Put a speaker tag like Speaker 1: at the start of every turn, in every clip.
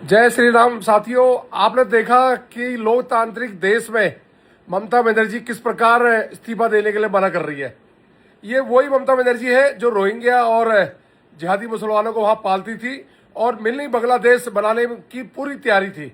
Speaker 1: जय श्री राम साथियों। आपने देखा कि लोकतांत्रिक देश में ममता बनर्जी किस प्रकार इस्तीफा देने के लिए मना कर रही है। ये वही ममता बनर्जी है जो रोहिंग्या और जिहादी मुसलमानों को वहां पालती थी और मिनी बांग्लादेश बनाने की पूरी तैयारी थी,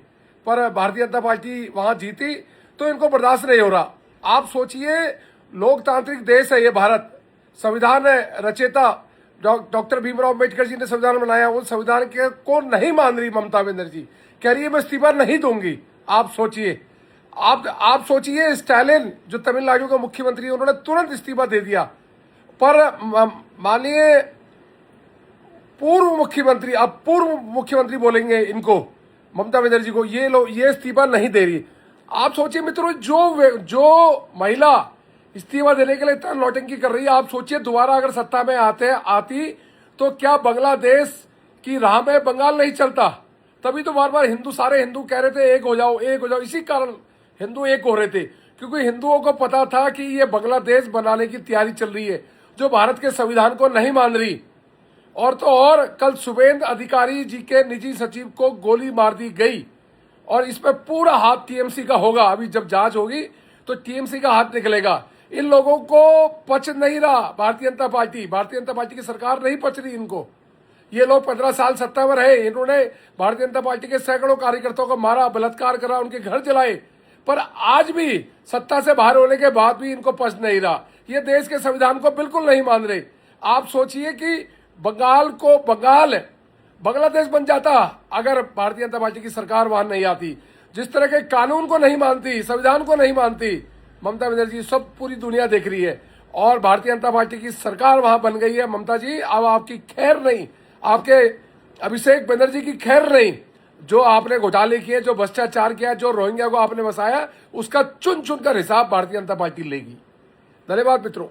Speaker 1: पर भारतीय जनता पार्टी वहां जीती तो इनको बर्दाश्त नहीं हो रहा। आप सोचिए, लोकतांत्रिक देश है ये भारत, संविधान रचेता डॉक्टर भीमराव अम्बेडकर जी ने संविधान बनाया, उस संविधान के को नहीं मान रही ममता बनर्जी, कह रही है मैं इस्तीफा नहीं दूंगी। आप सोचिए, आप सोचिए, स्टालिन जो तमिलनाडु का मुख्यमंत्री है उन्होंने तुरंत इस्तीफा दे दिया, पर माननीय पूर्व मुख्यमंत्री, अब पूर्व मुख्यमंत्री बोलेंगे इनको, ममता बनर्जी को, ये इस्तीफा नहीं दे रही। आप सोचिए मित्रों, जो महिला इस्तीफा देने के लिए इतना नौटंकी कर रही है, आप सोचिए दोबारा अगर सत्ता में आती तो क्या बांग्लादेश की राह में बंगाल नहीं चलता। तभी तो बार बार सारे हिंदू कह रहे थे एक हो जाओ, एक हो जाओ। इसी कारण हिंदू एक हो रहे थे, क्योंकि हिंदुओं को पता था कि ये बांग्लादेश बनाने की तैयारी चल रही है जो भारत के संविधान को नहीं मान रही। और तो और कल शुभेंद्र अधिकारी जी के निजी सचिव को गोली मार दी गई और इसमें पूरा हाथ टीएमसी का होगा। अभी जब जांच होगी तो टीएमसी का हाथ निकलेगा। इन लोगों को पच नहीं रहा, भारतीय जनता पार्टी की सरकार नहीं पच रही इनको। ये लोग 15 साल सत्ता में रहे, इन्होंने भारतीय जनता पार्टी के सैकड़ों कार्यकर्ताओं को मारा, बलात्कार करा, उनके घर जलाए, पर आज भी सत्ता से बाहर होने के बाद भी इनको पच नहीं रहा। ये देश के संविधान को बिल्कुल नहीं मान रहे। आप सोचिए कि बांग्लादेश बन जाता अगर भारतीय जनता पार्टी की सरकार वहां नहीं आती। जिस तरह के कानून को नहीं मानती, संविधान को नहीं मानती ममता बनर्जी, सब पूरी दुनिया देख रही है और भारतीय जनता पार्टी की सरकार वहां बन गई है। ममता जी, अब आपकी खैर नहीं, आपके अभिषेक बनर्जी की खैर नहीं। जो आपने घोटाले किए, जो भ्रष्टाचार किया, जो रोहिंग्या को आपने बसाया, उसका चुन चुन कर हिसाब भारतीय जनता पार्टी लेगी। धन्यवाद मित्रों।